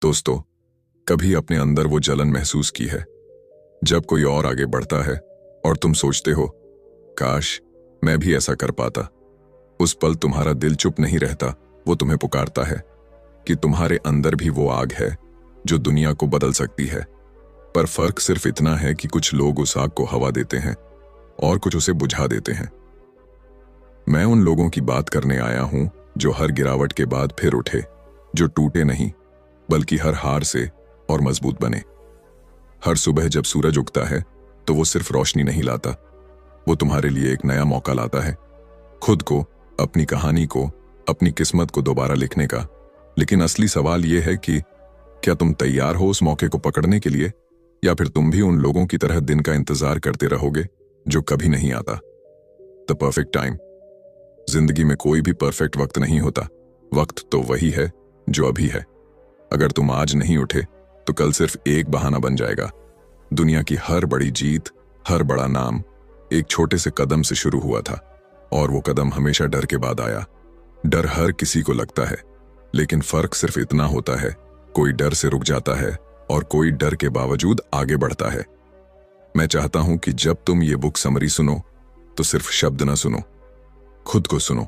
दोस्तों, कभी अपने अंदर वो जलन महसूस की है जब कोई और आगे बढ़ता है और तुम सोचते हो, काश मैं भी ऐसा कर पाता। उस पल तुम्हारा दिल चुप नहीं रहता, वो तुम्हें पुकारता है कि तुम्हारे अंदर भी वो आग है जो दुनिया को बदल सकती है। पर फर्क सिर्फ इतना है कि कुछ लोग उस आग को हवा देते हैं और कुछ उसे बुझा देते हैं। मैं उन लोगों की बात करने आया हूं जो हर गिरावट के बाद फिर उठे, जो टूटे नहीं बल्कि हर हार से और मजबूत बने। हर सुबह जब सूरज उगता है तो वो सिर्फ रोशनी नहीं लाता, वो तुम्हारे लिए एक नया मौका लाता है, खुद को, अपनी कहानी को, अपनी किस्मत को दोबारा लिखने का। लेकिन असली सवाल ये है कि क्या तुम तैयार हो उस मौके को पकड़ने के लिए, या फिर तुम भी उन लोगों की तरह दिन का इंतजार करते रहोगे जो कभी नहीं आता। The perfect time. जिंदगी में कोई भी परफेक्ट वक्त नहीं होता, वक्त तो वही है जो अभी है। अगर तुम आज नहीं उठे तो कल सिर्फ एक बहाना बन जाएगा। दुनिया की हर बड़ी जीत, हर बड़ा नाम एक छोटे से कदम से शुरू हुआ था, और वो कदम हमेशा डर के बाद आया। डर हर किसी को लगता है, लेकिन फर्क सिर्फ इतना होता है, कोई डर से रुक जाता है और कोई डर के बावजूद आगे बढ़ता है। मैं चाहता हूं कि जब तुम ये बुक समरी सुनो तो सिर्फ शब्द ना सुनो, खुद को सुनो।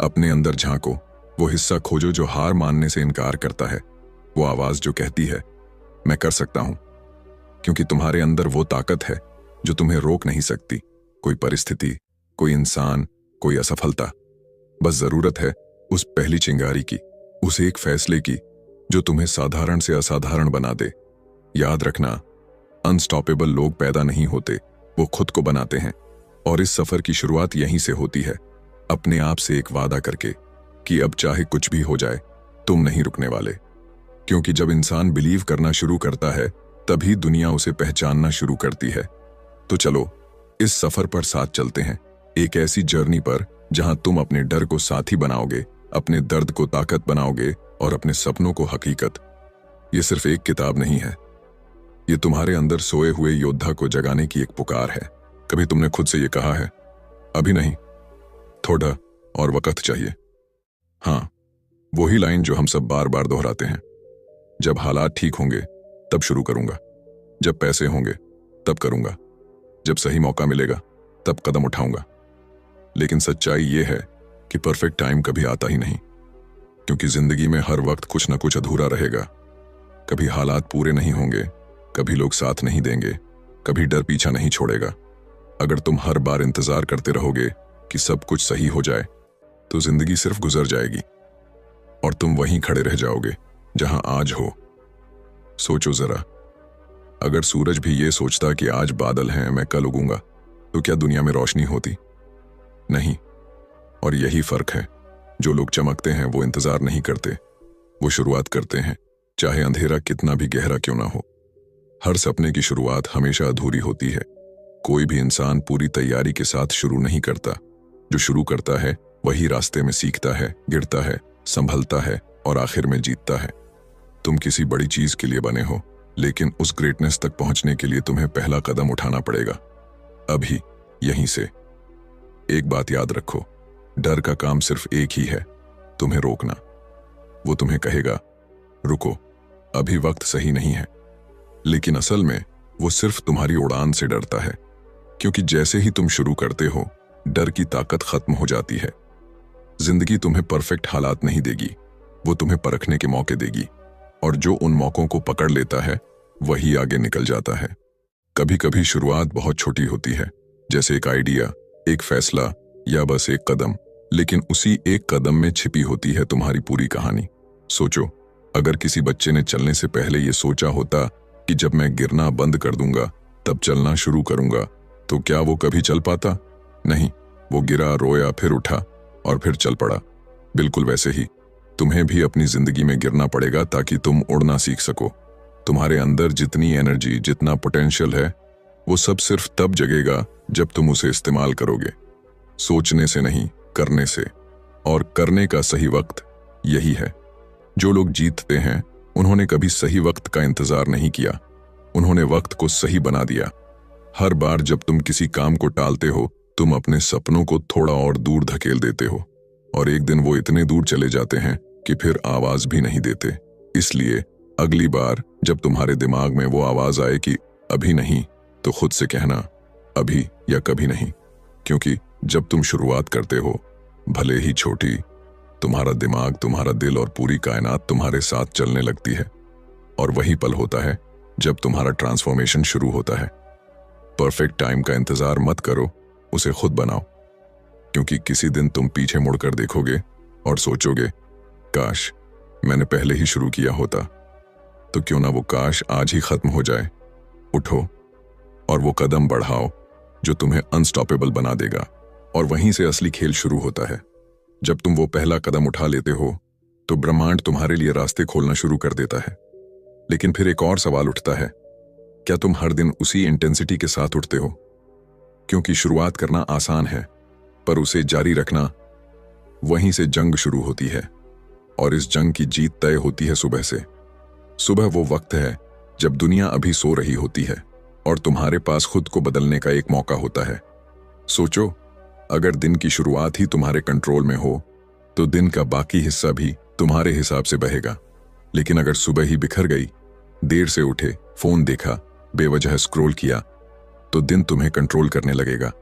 अपने अंदर झांको, वो हिस्सा खोजो जो हार मानने से इनकार करता है, वो आवाज जो कहती है मैं कर सकता हूं। क्योंकि तुम्हारे अंदर वो ताकत है जो तुम्हें रोक नहीं सकती, कोई परिस्थिति, कोई इंसान, कोई असफलता। बस जरूरत है उस पहली चिंगारी की, उस एक फैसले की जो तुम्हें साधारण से असाधारण बना दे। याद रखना, अनस्टॉपेबल लोग पैदा नहीं होते, वो खुद को बनाते हैं। और इस सफर की शुरुआत यहीं से होती है, अपने आप से एक वादा करके कि अब चाहे कुछ भी हो जाए तुम नहीं रुकने वाले। क्योंकि जब इंसान बिलीव करना शुरू करता है तभी दुनिया उसे पहचानना शुरू करती है। तो चलो इस सफर पर साथ चलते हैं, एक ऐसी जर्नी पर जहां तुम अपने डर को साथी बनाओगे, अपने दर्द को ताकत बनाओगे और अपने सपनों को हकीकत। ये सिर्फ एक किताब नहीं है, ये तुम्हारे अंदर सोए हुए योद्धा को जगाने की एक पुकार है। कभी तुमने खुद से ये कहा है, अभी नहीं, थोड़ा और वक्त चाहिए? हाँ, वही लाइन जो हम सब बार बार दोहराते हैं। जब हालात ठीक होंगे तब शुरू करूंगा, जब पैसे होंगे तब करूंगा, जब सही मौका मिलेगा तब कदम उठाऊंगा। लेकिन सच्चाई यह है कि परफेक्ट टाइम कभी आता ही नहीं, क्योंकि जिंदगी में हर वक्त कुछ ना कुछ अधूरा रहेगा। कभी हालात पूरे नहीं होंगे, कभी लोग साथ नहीं देंगे, कभी डर पीछा नहीं छोड़ेगा। अगर तुम हर बार इंतजार करते रहोगे कि सब कुछ सही हो जाए तो जिंदगी सिर्फ गुजर जाएगी और तुम वहीं खड़े रह जाओगे जहां आज हो। सोचो जरा, अगर सूरज भी ये सोचता कि आज बादल हैं, मैं कल उगूंगा, तो क्या दुनिया में रोशनी होती? नहीं। और यही फर्क है, जो लोग चमकते हैं वो इंतजार नहीं करते, वो शुरुआत करते हैं, चाहे अंधेरा कितना भी गहरा क्यों ना हो। हर सपने की शुरुआत हमेशा अधूरी होती है। कोई भी इंसान पूरी तैयारी के साथ शुरू नहीं करता। जो शुरू करता है वही रास्ते में सीखता है, गिरता है, संभलता है और आखिर में जीतता है। तुम किसी बड़ी चीज के लिए बने हो, लेकिन उस ग्रेटनेस तक पहुंचने के लिए तुम्हें पहला कदम उठाना पड़ेगा, अभी, यहीं से। एक बात याद रखो, डर का काम सिर्फ एक ही है, तुम्हें रोकना। वो तुम्हें कहेगा, रुको, अभी वक्त सही नहीं है। लेकिन असल में वो सिर्फ तुम्हारी उड़ान से डरता है, क्योंकि जैसे ही तुम शुरू करते हो डर की ताकत खत्म हो जाती है। जिंदगी तुम्हें परफेक्ट हालात नहीं देगी, वो तुम्हें परखने के मौके देगी, और जो उन मौकों को पकड़ लेता है वही आगे निकल जाता है। कभी कभी शुरुआत बहुत छोटी होती है, जैसे एक आइडिया, एक फैसला या बस एक कदम, लेकिन उसी एक कदम में छिपी होती है तुम्हारी पूरी कहानी। सोचो, अगर किसी बच्चे ने चलने से पहले ये सोचा होता कि जब मैं गिरना बंद कर दूंगा तब चलना शुरू करूंगा, तो क्या वो कभी चल पाता? नहीं, वो गिरा, रोया, फिर उठा और फिर चल पड़ा। बिल्कुल वैसे ही तुम्हें भी अपनी जिंदगी में गिरना पड़ेगा ताकि तुम उड़ना सीख सको। तुम्हारे अंदर जितनी एनर्जी, जितना पोटेंशियल है, वो सब सिर्फ तब जगेगा जब तुम उसे इस्तेमाल करोगे। सोचने से नहीं, करने से। और करने का सही वक्त यही है। जो लोग जीतते हैं उन्होंने कभी सही वक्त का इंतजार नहीं किया, उन्होंने वक्त को सही बना दिया। हर बार जब तुम किसी काम को टालते हो तुम अपने सपनों को थोड़ा और दूर धकेल देते हो, और एक दिन वो इतने दूर चले जाते हैं कि फिर आवाज भी नहीं देते। इसलिए अगली बार जब तुम्हारे दिमाग में वो आवाज आए कि अभी नहीं, तो खुद से कहना अभी या कभी नहीं। क्योंकि जब तुम शुरुआत करते हो, भले ही छोटी, तुम्हारा दिमाग, तुम्हारा दिल और पूरी कायनात तुम्हारे साथ चलने लगती है। और वही पल होता है जब तुम्हारा ट्रांसफॉर्मेशन शुरू होता है। परफेक्ट टाइम का इंतजार मत करो, उसे खुद बनाओ। क्योंकि किसी दिन तुम पीछे मुड़कर देखोगे और सोचोगे, काश मैंने पहले ही शुरू किया होता। तो क्यों ना वो काश आज ही खत्म हो जाए। उठो और वो कदम बढ़ाओ जो तुम्हें अनस्टॉपेबल बना देगा। और वहीं से असली खेल शुरू होता है। जब तुम वो पहला कदम उठा लेते हो तो ब्रह्मांड तुम्हारे लिए रास्ते खोलना शुरू कर देता है। लेकिन फिर एक और सवाल उठता है, क्या तुम हर दिन उसी इंटेंसिटी के साथ उठते हो? क्योंकि शुरुआत करना आसान है, पर उसे जारी रखना, वहीं से जंग शुरू होती है। और इस जंग की जीत तय होती है सुबह से। सुबह वो वक्त है जब दुनिया अभी सो रही होती है और तुम्हारे पास खुद को बदलने का एक मौका होता है। सोचो, अगर दिन की शुरुआत ही तुम्हारे कंट्रोल में हो तो दिन का बाकी हिस्सा भी तुम्हारे हिसाब से बहेगा। लेकिन अगर सुबह ही बिखर गई, देर से उठे, फोन देखा, बेवजह स्क्रॉल किया, तो दिन तुम्हें कंट्रोल करने लगेगा।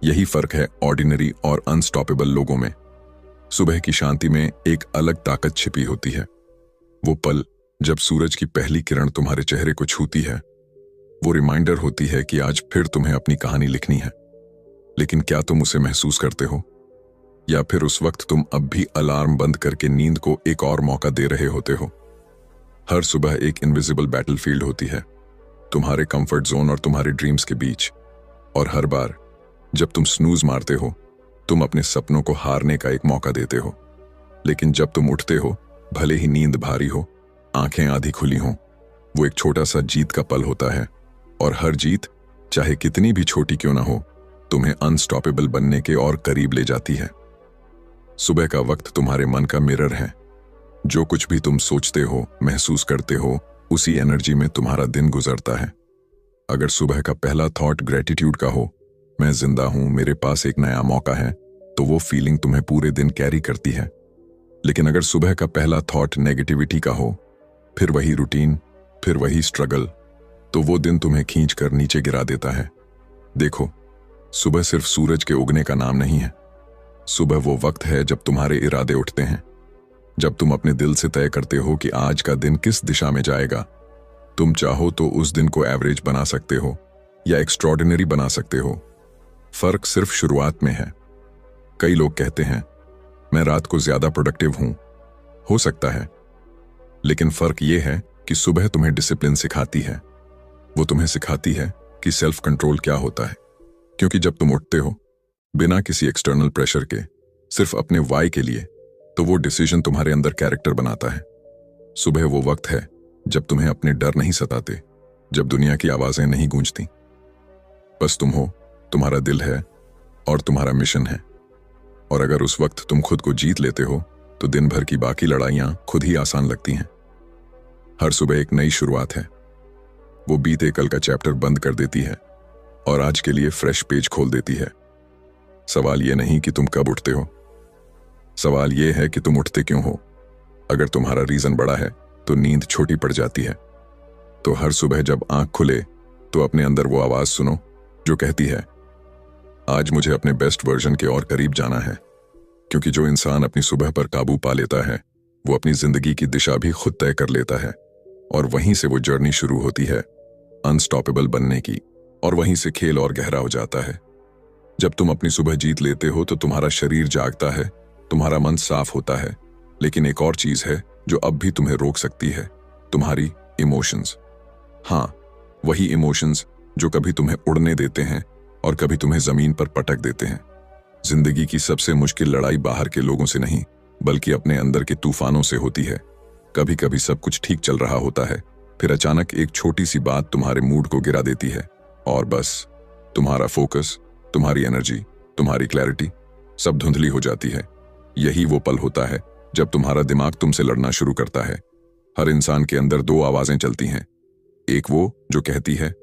यही फर्क है ऑर्डिनरी और अनस्टॉपेबल लोगों में। सुबह की शांति में एक अलग ताकत छिपी होती है। वो पल जब सूरज की पहली किरण तुम्हारे चेहरे को छूती है, वो रिमाइंडर होती है कि आज फिर तुम्हें अपनी कहानी लिखनी है। लेकिन क्या तुम उसे महसूस करते हो? या फिर उस वक्त तुम अब भी अलार्म बंद करके नींद को एक और मौका दे रहे होते हो? हर सुबह एक इनविजिबल बैटलफील्ड होती है, तुम्हारे कंफर्ट जोन और तुम्हारे ड्रीम्स के बीच। और हर बार जब तुम स्नूज मारते हो, तुम अपने सपनों को हारने का एक मौका देते हो। लेकिन जब तुम उठते हो, भले ही नींद भारी हो, आंखें आधी खुली हों, वो एक छोटा सा जीत का पल होता है। और हर जीत, चाहे कितनी भी छोटी क्यों ना हो, तुम्हें अनस्टॉपेबल बनने के और करीब ले जाती है। सुबह का वक्त तुम्हारे मन का मिरर है। जो कुछ भी तुम सोचते हो, महसूस करते हो, उसी एनर्जी में तुम्हारा दिन गुजरता है। अगर सुबह का पहला थॉट ग्रेटिट्यूड का हो, मैं जिंदा हूं, मेरे पास एक नया मौका है, तो वो फीलिंग तुम्हें पूरे दिन कैरी करती है। लेकिन अगर सुबह का पहला थॉट नेगेटिविटी का हो, फिर वही रूटीन, फिर वही स्ट्रगल, तो वो दिन तुम्हें खींच कर नीचे गिरा देता है। देखो, सुबह सिर्फ सूरज के उगने का नाम नहीं है। सुबह वो वक्त है जब तुम्हारे इरादे उठते हैं, जब तुम अपने दिल से तय करते हो कि आज का दिन किस दिशा में जाएगा। तुम चाहो तो उस दिन को एवरेज बना सकते हो या एक्स्ट्रॉर्डिनरी बना सकते हो। फर्क सिर्फ शुरुआत में है। कई लोग कहते हैं, मैं रात को ज्यादा प्रोडक्टिव हूं। हो सकता है, लेकिन फर्क यह है कि सुबह तुम्हें डिसिप्लिन सिखाती है। वो तुम्हें सिखाती है कि सेल्फ कंट्रोल क्या होता है। क्योंकि जब तुम उठते हो बिना किसी एक्सटर्नल प्रेशर के, सिर्फ अपने वाई के लिए, तो वो डिसीजन तुम्हारे अंदर कैरेक्टर बनाता है। सुबह वो वक्त है जब तुम्हें अपने डर नहीं सताते, जब दुनिया की आवाजें नहीं गूंजती। बस तुम हो, तुम्हारा दिल है और तुम्हारा मिशन है। और अगर उस वक्त तुम खुद को जीत लेते हो, तो दिन भर की बाकी लड़ाइयां खुद ही आसान लगती हैं। हर सुबह एक नई शुरुआत है। वो बीते कल का चैप्टर बंद कर देती है और आज के लिए फ्रेश पेज खोल देती है। सवाल ये नहीं कि तुम कब उठते हो, सवाल ये है कि तुम उठते क्यों हो। अगर तुम्हारा रीजन बड़ा है तो नींद छोटी पड़ जाती है। तो हर सुबह जब आंख खुले तो अपने अंदर वो आवाज सुनो जो कहती है, आज मुझे अपने बेस्ट वर्जन के और करीब जाना है। क्योंकि जो इंसान अपनी सुबह पर काबू पा लेता है, वो अपनी जिंदगी की दिशा भी खुद तय कर लेता है। और वहीं से वो जर्नी शुरू होती है अनस्टॉपेबल बनने की। और वहीं से खेल और गहरा हो जाता है। जब तुम अपनी सुबह जीत लेते हो तो तुम्हारा शरीर जागता है, तुम्हारा मन साफ होता है। लेकिन एक और चीज है जो अब भी तुम्हें रोक सकती है, तुम्हारी इमोशंस। हाँ, वही इमोशंस जो कभी तुम्हें उड़ने देते हैं और कभी तुम्हें जमीन पर पटक देते हैं। जिंदगी की सबसे मुश्किल लड़ाई बाहर के लोगों से नहीं, बल्कि अपने अंदर के तूफानों से होती है। कभी कभी सब कुछ ठीक चल रहा होता है, फिर अचानक एक छोटी सी बात तुम्हारे मूड को गिरा देती है और बस तुम्हारा फोकस, तुम्हारी एनर्जी, तुम्हारी क्लैरिटी सब धुंधली हो जाती है। यही वो पल होता है जब तुम्हारा दिमाग तुमसे लड़ना शुरू करता है। हर इंसान के अंदर दो आवाजें चलती हैं। एक वो जो कहती है,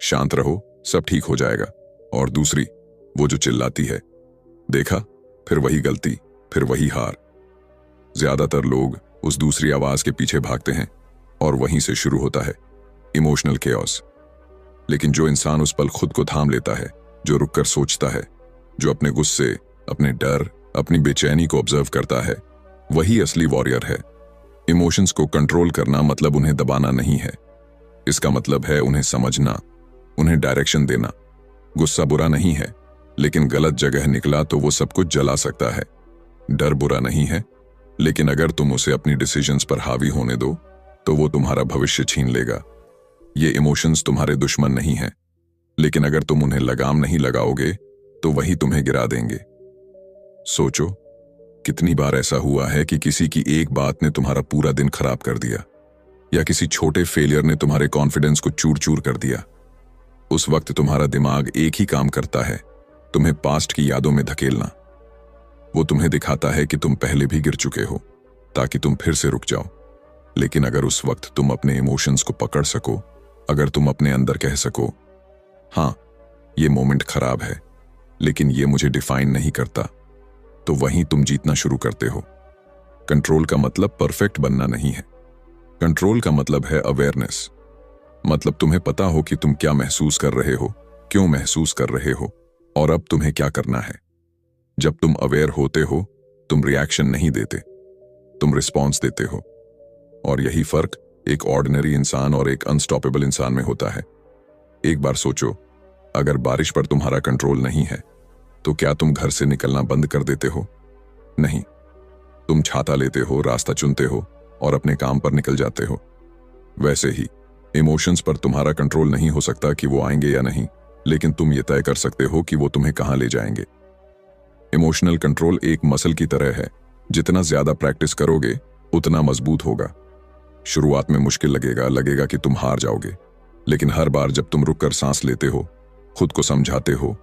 शांत रहो, सब ठीक हो जाएगा। और दूसरी वो जो चिल्लाती है, देखा, फिर वही गलती, फिर वही हार। ज्यादातर लोग उस दूसरी आवाज के पीछे भागते हैं और वहीं से शुरू होता है इमोशनल केओस। लेकिन जो इंसान उस पल खुद को थाम लेता है, जो रुककर सोचता है, जो अपने गुस्से, अपने डर, अपनी बेचैनी को ऑब्जर्व करता है, वही असली वॉरियर है। इमोशंस को कंट्रोल करना मतलब उन्हें दबाना नहीं है। इसका मतलब है उन्हें समझना, उन्हें डायरेक्शन देना। गुस्सा बुरा नहीं है, लेकिन गलत जगह निकला तो वो सब कुछ जला सकता है। डर बुरा नहीं है, लेकिन अगर तुम उसे अपनी डिसीजंस पर हावी होने दो तो वो तुम्हारा भविष्य छीन लेगा। ये इमोशंस तुम्हारे दुश्मन नहीं हैं, लेकिन अगर तुम उन्हें लगाम नहीं लगाओगे तो वही तुम्हें गिरा देंगे। सोचो, कितनी बार ऐसा हुआ है कि किसी की एक बात ने तुम्हारा पूरा दिन खराब कर दिया, या किसी छोटे फेलियर ने तुम्हारे कॉन्फिडेंस को चूर चूर कर दिया। उस वक्त तुम्हारा दिमाग एक ही काम करता है, तुम्हें पास्ट की यादों में धकेलना। वो तुम्हें दिखाता है कि तुम पहले भी गिर चुके हो, ताकि तुम फिर से रुक जाओ। लेकिन अगर उस वक्त तुम अपने इमोशंस को पकड़ सको, अगर तुम अपने अंदर कह सको, हाँ, ये मोमेंट खराब है, लेकिन ये मुझे डिफाइन नहीं करता, तो वहीं तुम जीतना शुरू करते हो। कंट्रोल का मतलब परफेक्ट बनना नहीं है। कंट्रोल का मतलब है अवेयरनेस। मतलब तुम्हें पता हो कि तुम क्या महसूस कर रहे हो, क्यों महसूस कर रहे हो, और अब तुम्हें क्या करना है। जब तुम अवेयर होते हो, तुम रिएक्शन नहीं देते, तुम रिस्पॉन्स देते हो। और यही फर्क एक ऑर्डिनरी इंसान और एक अनस्टॉपेबल इंसान में होता है। एक बार सोचो, अगर बारिश पर तुम्हारा कंट्रोल नहीं है तो क्या तुम घर से निकलना बंद कर देते हो? नहीं, तुम छाता लेते हो, रास्ता चुनते हो और अपने काम पर निकल जाते हो। वैसे ही इमोशंस पर तुम्हारा कंट्रोल नहीं हो सकता कि वो आएंगे या नहीं, लेकिन तुम ये तय कर सकते हो कि वो तुम्हें कहां ले जाएंगे। इमोशनल कंट्रोल एक मसल की तरह है, जितना ज्यादा प्रैक्टिस करोगे उतना मजबूत होगा। शुरुआत में मुश्किल लगेगा कि तुम हार जाओगे, लेकिन हर बार जब तुम रुककर सांस लेते हो, खुद को समझाते हो,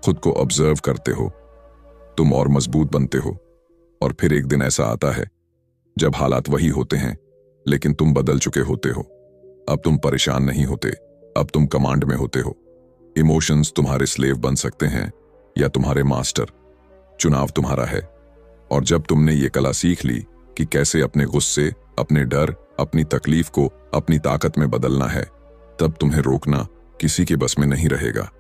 खुद को ऑब्जर्व करते हो, तुम और मजबूत बनते हो। और फिर एक दिन ऐसा आता है जब हालात वही होते हैं, लेकिन तुम बदल चुके होते हो। अब तुम परेशान नहीं होते, अब तुम कमांड में होते हो। इमोशंस तुम्हारे स्लेव बन सकते हैं या तुम्हारे मास्टर। चुनाव तुम्हारा है। और जब तुमने ये कला सीख ली कि कैसे अपने गुस्से, अपने डर, अपनी तकलीफ को अपनी ताकत में बदलना है, तब तुम्हें रोकना किसी के बस में नहीं रहेगा।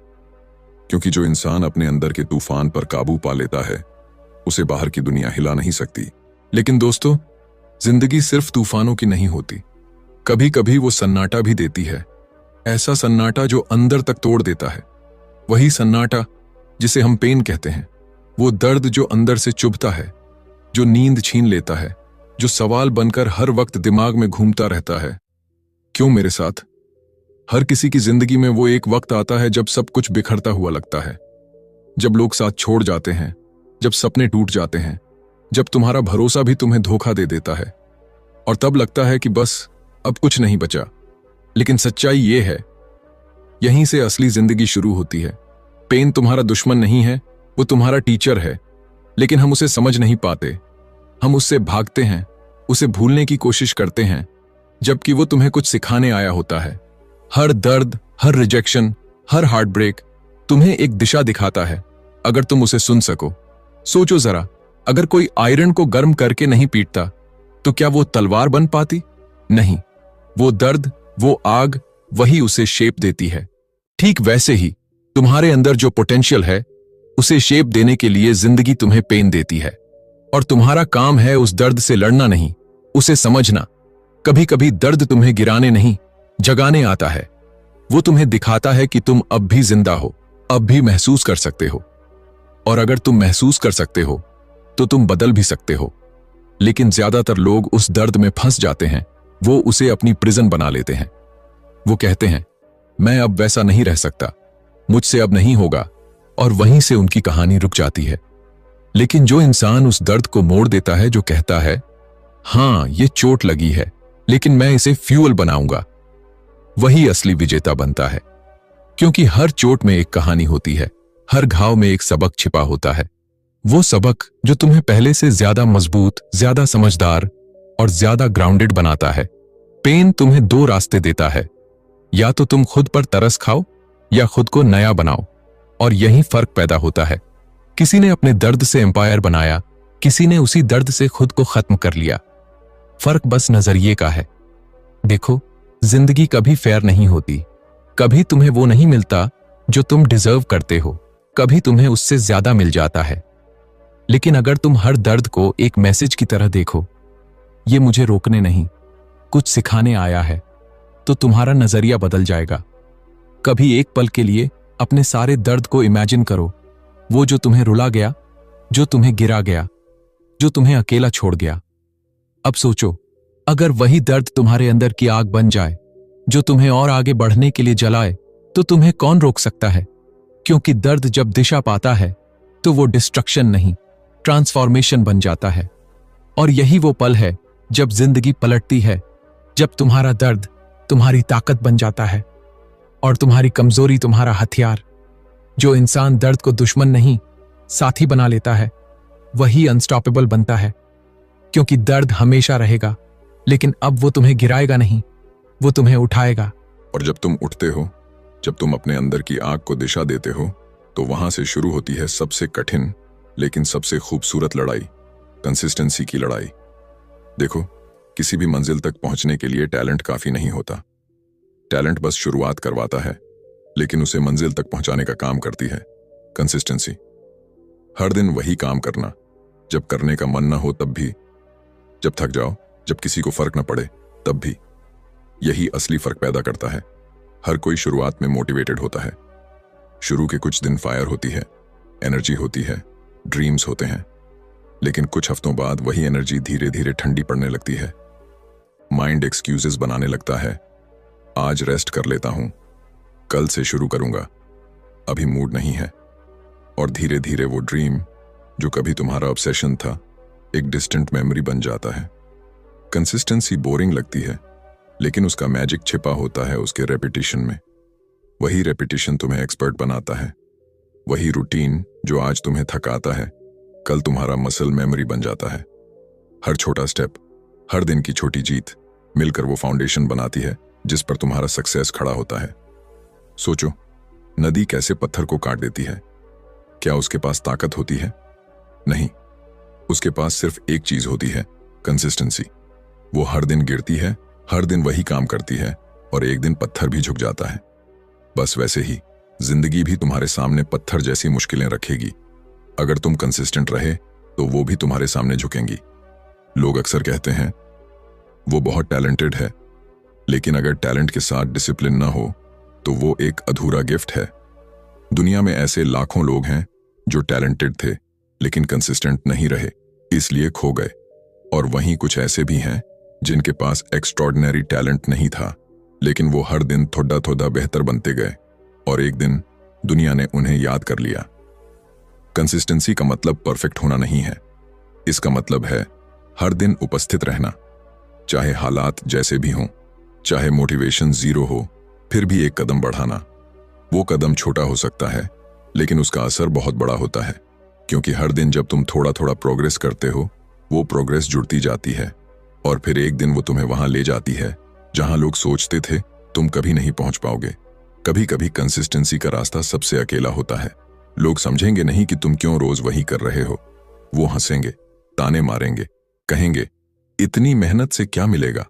क्योंकि जो इंसान अपने अंदर के तूफान पर काबू पा लेता है, उसे बाहर की दुनिया हिला नहीं सकती। लेकिन दोस्तों, जिंदगी सिर्फ तूफानों की नहीं होती। कभी कभी वो सन्नाटा भी देती है, ऐसा सन्नाटा जो अंदर तक तोड़ देता है। वही सन्नाटा जिसे हम पेन कहते हैं। वो दर्द जो अंदर से चुभता है, जो नींद छीन लेता है, जो सवाल बनकर हर वक्त दिमाग में घूमता रहता है, क्यों मेरे साथ? हर किसी की जिंदगी में वो एक वक्त आता है जब सब कुछ बिखरता हुआ लगता है, जब लोग साथ छोड़ जाते हैं, जब सपने टूट जाते हैं, जब तुम्हारा भरोसा भी तुम्हें धोखा दे देता है, और तब लगता है कि बस अब कुछ नहीं बचा। लेकिन सच्चाई ये है, यहीं से असली जिंदगी शुरू होती है। पेन तुम्हारा दुश्मन नहीं है, वो तुम्हारा टीचर है। लेकिन हम उसे समझ नहीं पाते। हम उससे भागते हैं, उसे भूलने की कोशिश करते हैं, जबकि वो तुम्हें कुछ सिखाने आया होता है। हर दर्द, हर रिजेक्शन, हर हार्ट ब्रेक तुम्हें एक दिशा दिखाता है, अगर तुम उसे सुन सको। सोचो जरा, अगर कोई आयरन को गर्म करके नहीं पीटता तो क्या वो तलवार बन पाती? नहीं, वो दर्द, वो आग, वही उसे शेप देती है। ठीक वैसे ही तुम्हारे अंदर जो पोटेंशियल है, उसे शेप देने के लिए जिंदगी तुम्हें पेन देती है, और तुम्हारा काम है उस दर्द से लड़ना नहीं, उसे समझना। कभी कभी दर्द तुम्हें गिराने नहीं, जगाने आता है। वो तुम्हें दिखाता है कि तुम अब भी जिंदा हो, अब भी महसूस कर सकते हो। और अगर तुम महसूस कर सकते हो तो तुम बदल भी सकते हो। लेकिन ज्यादातर लोग उस दर्द में फंस जाते हैं, वो उसे अपनी प्रिजन बना लेते हैं। वो कहते हैं, मैं अब वैसा नहीं रह सकता, मुझसे अब नहीं होगा, और वहीं से उनकी कहानी रुक जाती है। लेकिन जो इंसान उस दर्द को मोड़ देता है, जो कहता है, हां ये चोट लगी है, लेकिन मैं इसे फ्यूल बनाऊंगा, वही असली विजेता बनता है। क्योंकि हर चोट में एक कहानी होती है, हर घाव में एक सबक छिपा होता है। वो सबक जो तुम्हें पहले से ज्यादा मजबूत, ज्यादा समझदार और ज्यादा ग्राउंडेड बनाता है। पेन तुम्हें दो रास्ते देता है, या तो तुम खुद पर तरस खाओ या खुद को नया बनाओ, और यही फर्क पैदा होता है। किसी ने अपने दर्द से एम्पायर बनाया, किसी ने उसी दर्द से खुद को खत्म कर लिया। फर्क बस नजरिए का है। देखो, जिंदगी कभी फेयर नहीं होती। कभी तुम्हें वो नहीं मिलता जो तुम डिजर्व करते हो, कभी तुम्हें उससे ज्यादा मिल जाता है। लेकिन अगर तुम हर दर्द को एक मैसेज की तरह देखो, ये मुझे रोकने नहीं, कुछ सिखाने आया है, तो तुम्हारा नजरिया बदल जाएगा। कभी एक पल के लिए अपने सारे दर्द को इमेजिन करो, वो जो तुम्हें रुला गया, जो तुम्हें गिरा गया, जो तुम्हें अकेला छोड़ गया। अब सोचो, अगर वही दर्द तुम्हारे अंदर की आग बन जाए, जो तुम्हें और आगे बढ़ने के लिए जलाए, तो तुम्हें कौन रोक सकता है? क्योंकि दर्द जब दिशा पाता है तो वो डिस्ट्रक्शन नहीं, ट्रांसफॉर्मेशन बन जाता है। और यही वो पल है जब जिंदगी पलटती है, जब तुम्हारा दर्द तुम्हारी ताकत बन जाता है और तुम्हारी कमजोरी तुम्हारा हथियार। जो इंसान दर्द को दुश्मन नहीं, साथी बना लेता है, वही अनस्टॉपेबल बनता है। क्योंकि दर्द हमेशा रहेगा, लेकिन अब वो तुम्हें गिराएगा नहीं, वो तुम्हें उठाएगा। और जब तुम उठते हो, जब तुम अपने अंदर की आग को दिशा देते हो, तो वहां से शुरू होती है सबसे कठिन लेकिन सबसे खूबसूरत लड़ाई, कंसिस्टेंसी की लड़ाई। देखो, किसी भी मंजिल तक पहुंचने के लिए टैलेंट काफी नहीं होता। टैलेंट बस शुरुआत करवाता है, लेकिन उसे मंजिल तक पहुंचाने का काम करती है कंसिस्टेंसी। हर दिन वही काम करना, जब करने का मन ना हो तब भी, जब थक जाओ, जब किसी को फर्क ना पड़े तब भी। यही असली फर्क पैदा करता है। हर कोई शुरुआत में मोटिवेटेड होता है। शुरू के कुछ दिन फायर होती है, एनर्जी होती है, ड्रीम्स होते हैं। लेकिन कुछ हफ्तों बाद वही एनर्जी धीरे धीरे ठंडी पड़ने लगती है। माइंड एक्सक्यूजेस बनाने लगता है। आज रेस्ट कर लेता हूं, कल से शुरू करूंगा, अभी मूड नहीं है। और धीरे धीरे वो ड्रीम जो कभी तुम्हारा ऑब्सेशन था, एक डिस्टेंट मेमोरी बन जाता है। कंसिस्टेंसी बोरिंग लगती है, लेकिन उसका मैजिक छिपा होता है उसके रेपिटेशन में। वही रेपिटेशन तुम्हें एक्सपर्ट बनाता है। वही रूटीन जो आज तुम्हें थकाता है, कल तुम्हारा मसल मेमोरी बन जाता है। हर छोटा स्टेप, हर दिन की छोटी जीत मिलकर वो फाउंडेशन बनाती है जिस पर तुम्हारा सक्सेस खड़ा होता है। सोचो, नदी कैसे पत्थर को काट देती है? क्या उसके पास ताकत होती है? नहीं, उसके पास सिर्फ एक चीज होती है, कंसिस्टेंसी। वो हर दिन गिरती है, हर दिन वही काम करती है, और एक दिन पत्थर भी झुक जाता है। बस वैसे ही जिंदगी भी तुम्हारे सामने पत्थर जैसी मुश्किलें रखेगी। अगर तुम कंसिस्टेंट रहे तो वो भी तुम्हारे सामने झुकेंगी। लोग अक्सर कहते हैं वो बहुत टैलेंटेड है, लेकिन अगर टैलेंट के साथ डिसिप्लिन ना हो तो वो एक अधूरा गिफ्ट है। दुनिया में ऐसे लाखों लोग हैं जो टैलेंटेड थे लेकिन कंसिस्टेंट नहीं रहे, इसलिए खो गए। और वहीं कुछ ऐसे भी हैं जिनके पास एक्स्ट्रॉर्डिनरी टैलेंट नहीं था, लेकिन वो हर दिन थोड़ा थोड़ा बेहतर बनते गए, और एक दिन दुनिया ने उन्हें याद कर लिया। कंसिस्टेंसी का मतलब परफेक्ट होना नहीं है। इसका मतलब है हर दिन उपस्थित रहना, चाहे हालात जैसे भी हों, चाहे मोटिवेशन जीरो हो, फिर भी एक कदम बढ़ाना। वो कदम छोटा हो सकता है, लेकिन उसका असर बहुत बड़ा होता है, क्योंकि हर दिन जब तुम थोड़ा थोड़ा प्रोग्रेस करते हो, वो प्रोग्रेस जुड़ती जाती है, और फिर एक दिन वो तुम्हें वहां ले जाती है जहां लोग सोचते थे तुम कभी नहीं पहुंच पाओगे। कभी कभी कंसिस्टेंसी का रास्ता सबसे अकेला होता है। लोग समझेंगे नहीं कि तुम क्यों रोज वही कर रहे हो। वो हंसेंगे, ताने मारेंगे, कहेंगे इतनी मेहनत से क्या मिलेगा।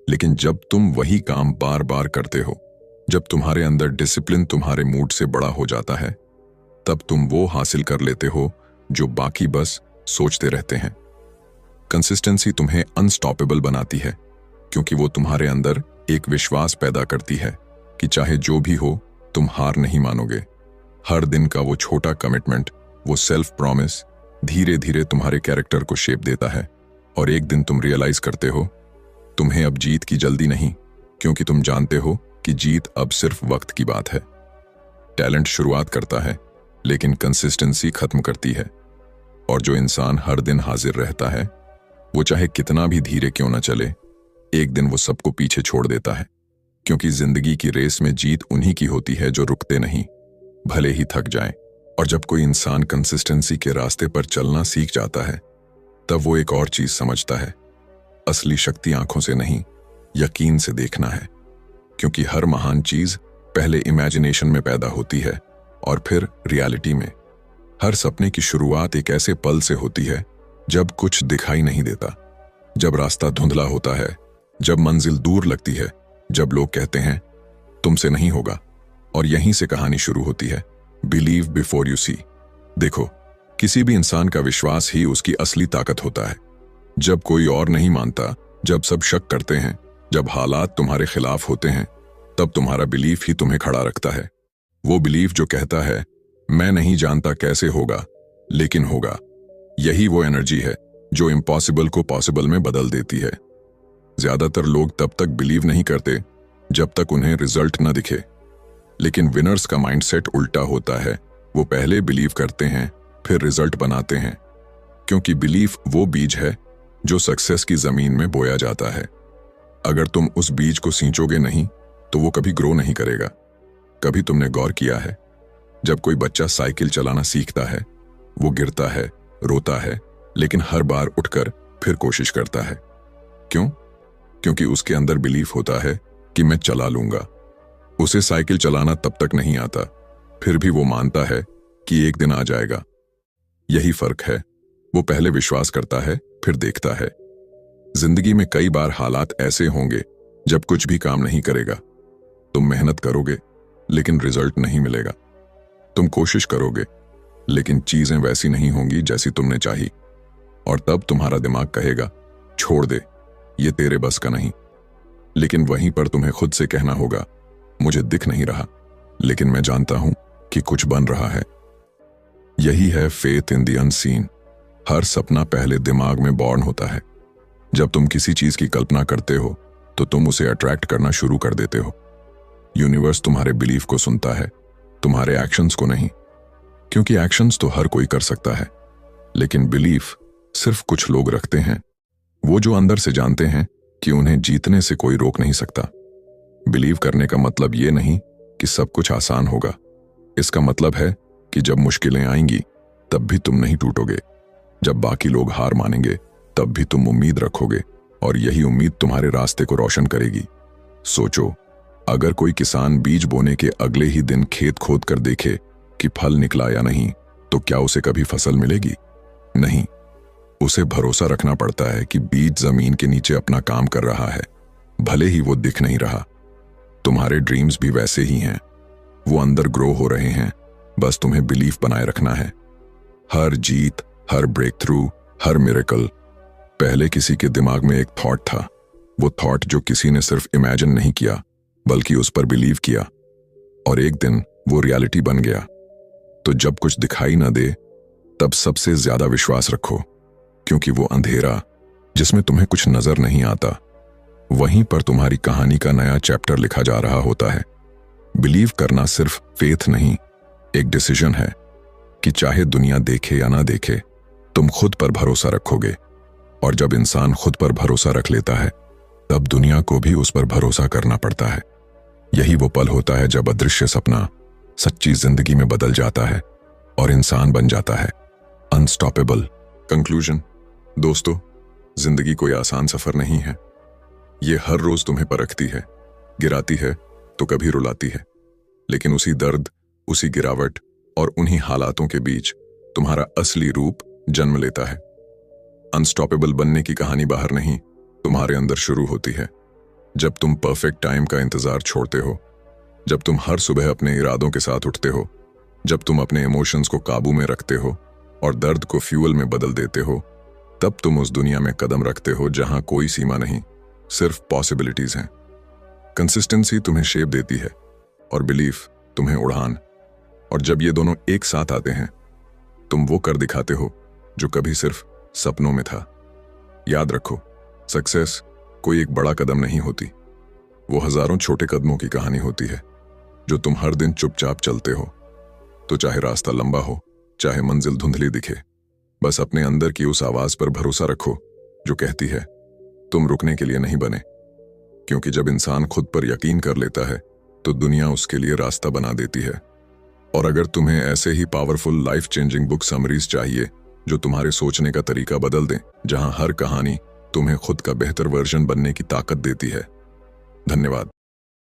लेकिन जब तुम वही काम बार बार करते हो, जब तुम्हारे अंदर डिसिप्लिन तुम्हारे मूड से बड़ा हो जाता है, तब तुम वो हासिल कर लेते हो जो बाकी बस सोचते रहते हैं। कंसिस्टेंसी तुम्हें अनस्टॉपेबल बनाती है, क्योंकि वो तुम्हारे अंदर एक विश्वास पैदा करती है कि चाहे जो भी हो तुम हार नहीं मानोगे। हर दिन का वो छोटा कमिटमेंट, वो सेल्फ प्रॉमिस धीरे धीरे तुम्हारे कैरेक्टर को शेप देता है, और एक दिन तुम रियलाइज करते हो तुम्हें अब जीत की जल्दी नहीं, क्योंकि तुम जानते हो कि जीत अब सिर्फ वक्त की बात है। टैलेंट शुरुआत करता है, लेकिन कंसिस्टेंसी खत्म करती है। और जो इंसान हर दिन हाजिर रहता है, वो चाहे कितना भी धीरे क्यों न चले, एक दिन वो सबको पीछे छोड़ देता है। क्योंकि जिंदगी की रेस में जीत उन्हीं की होती है जो रुकते नहीं, भले ही थक जाएं। और जब कोई इंसान कंसिस्टेंसी के रास्ते पर चलना सीख जाता है, तब वो एक और चीज समझता है, असली शक्ति आंखों से नहीं, यकीन से देखना है। क्योंकि हर महान चीज पहले इमेजिनेशन में पैदा होती है और फिर रियलिटी में। हर सपने की शुरुआत एक ऐसे पल से होती है जब कुछ दिखाई नहीं देता, जब रास्ता धुंधला होता है, जब मंजिल दूर लगती है, जब लोग कहते हैं तुमसे नहीं होगा, और यहीं से कहानी शुरू होती है। Believe before you see. देखो, किसी भी इंसान का विश्वास ही उसकी असली ताकत होता है। जब कोई और नहीं मानता, जब सब शक करते हैं, जब हालात तुम्हारे खिलाफ होते हैं, तब तुम्हारा बिलीफ ही तुम्हें खड़ा रखता है। वो बिलीफ जो कहता है मैं नहीं जानता कैसे होगा, लेकिन होगा। यही वो एनर्जी है जो इम्पॉसिबल को पॉसिबल में बदल देती है। ज्यादातर लोग तब तक बिलीव नहीं करते जब तक उन्हें रिजल्ट न दिखे, लेकिन विनर्स का माइंडसेट उल्टा होता है। वो पहले बिलीव करते हैं, फिर रिजल्ट बनाते हैं, क्योंकि बिलीफ वो बीज है जो सक्सेस की जमीन में बोया जाता है। अगर तुम उस बीज को सींचोगे नहीं तो वो कभी ग्रो नहीं करेगा। कभी तुमने गौर किया है, जब कोई बच्चा साइकिल चलाना सीखता है, वो गिरता है, रोता है, लेकिन हर बार उठकर फिर कोशिश करता है। क्यों? क्योंकि उसके अंदर बिलीफ होता है कि मैं चला लूंगा। उसे साइकिल चलाना तब तक नहीं आता, फिर भी वो मानता है कि एक दिन आ जाएगा। यही फर्क है। वो पहले विश्वास करता है, फिर देखता है। जिंदगी में कई बार हालात ऐसे होंगे जब कुछ भी काम नहीं करेगा। तुम मेहनत करोगे, लेकिन रिजल्ट नहीं मिलेगा। तुम कोशिश करोगे, लेकिन चीजें वैसी नहीं होंगी जैसी तुमने चाही। और तब तुम्हारा दिमाग कहेगा छोड़ दे, ये तेरे बस का नहीं। लेकिन वहीं पर तुम्हें खुद से कहना होगा मुझे दिख नहीं रहा, लेकिन मैं जानता हूं कि कुछ बन रहा है। यही है फेथ इन द अनसीन। हर सपना पहले दिमाग में बॉर्न होता है। जब तुम किसी चीज की कल्पना करते हो तो तुम उसे अट्रैक्ट करना शुरू कर देते हो। यूनिवर्स तुम्हारे बिलीफ को सुनता है, तुम्हारे एक्शंस को नहीं, क्योंकि एक्शंस तो हर कोई कर सकता है, लेकिन बिलीफ सिर्फ कुछ लोग रखते हैं। वो जो अंदर से जानते हैं कि उन्हें जीतने से कोई रोक नहीं सकता। बिलीव करने का मतलब ये नहीं कि सब कुछ आसान होगा। इसका मतलब है कि जब मुश्किलें आएंगी तब भी तुम नहीं टूटोगे। जब बाकी लोग हार मानेंगे तब भी तुम उम्मीद रखोगे, और यही उम्मीद तुम्हारे रास्ते को रोशन करेगी। सोचो, अगर कोई किसान बीज बोने के अगले ही दिन खेत खोद कर देखे कि फल निकला या नहीं, तो क्या उसे कभी फसल मिलेगी? नहीं। उसे भरोसा रखना पड़ता है कि बीज जमीन के नीचे अपना काम कर रहा है, भले ही वो दिख नहीं रहा। तुम्हारे ड्रीम्स भी वैसे ही हैं। वो अंदर ग्रो हो रहे हैं, बस तुम्हें बिलीफ बनाए रखना है। हर जीत, हर ब्रेक थ्रू, हर मिरेकल पहले किसी के दिमाग में एक थॉट था। वो थॉट जो किसी ने सिर्फ इमेजिन नहीं किया, बल्कि उस पर बिलीव किया, और एक दिन वो रियलिटी बन गया। तो जब कुछ दिखाई ना दे, तब सबसे ज्यादा विश्वास रखो, क्योंकि वो अंधेरा जिसमें तुम्हें कुछ नजर नहीं आता, वहीं पर तुम्हारी कहानी का नया चैप्टर लिखा जा रहा होता है। बिलीव करना सिर्फ फेथ नहीं, एक डिसीजन है कि चाहे दुनिया देखे या ना देखे, तुम खुद पर भरोसा रखोगे। और जब इंसान खुद पर भरोसा रख लेता है, तब दुनिया को भी उस पर भरोसा करना पड़ता है। यही वो पल होता है जब अदृश्य सपना सच्ची जिंदगी में बदल जाता है और इंसान बन जाता है अनस्टॉपेबल। कंक्लूजन, दोस्तों, जिंदगी कोई आसान सफर नहीं है। ये हर रोज तुम्हें परखती है, गिराती है तो कभी रुलाती है, लेकिन उसी दर्द, उसी गिरावट और उन्हीं हालातों के बीच तुम्हारा असली रूप जन्म लेता है। अनस्टॉपेबल बनने की कहानी बाहर नहीं, तुम्हारे अंदर शुरू होती है। जब तुम परफेक्ट टाइम का इंतजार छोड़ते हो, जब तुम हर सुबह अपने इरादों के साथ उठते हो, जब तुम अपने इमोशंस को काबू में रखते हो और दर्द को फ्यूल में बदल देते हो, तब तुम उस दुनिया में कदम रखते हो जहां कोई सीमा नहीं, सिर्फ पॉसिबिलिटीज हैं। कंसिस्टेंसी तुम्हें शेप देती है और बिलीफ तुम्हें उड़ान। और जब ये दोनों एक साथ आते हैं, तुम वो कर दिखाते हो जो कभी सिर्फ सपनों में था। याद रखो, सक्सेस कोई एक बड़ा कदम नहीं होती, वो हजारों छोटे कदमों की कहानी होती है जो तुम हर दिन चुपचाप चलते हो। तो चाहे रास्ता लंबा हो, चाहे मंजिल धुंधली दिखे, बस अपने अंदर की उस आवाज पर भरोसा रखो जो कहती है तुम रुकने के लिए नहीं बने। क्योंकि जब इंसान खुद पर यकीन कर लेता है तो दुनिया उसके लिए रास्ता बना देती है। और अगर तुम्हें ऐसे ही powerful life changing book summaries चाहिए जो तुम्हारे सोचने का तरीका बदल दें, जहां हर कहानी तुम्हें खुद का बेहतर वर्जन बनने की ताकत देती है। धन्यवाद।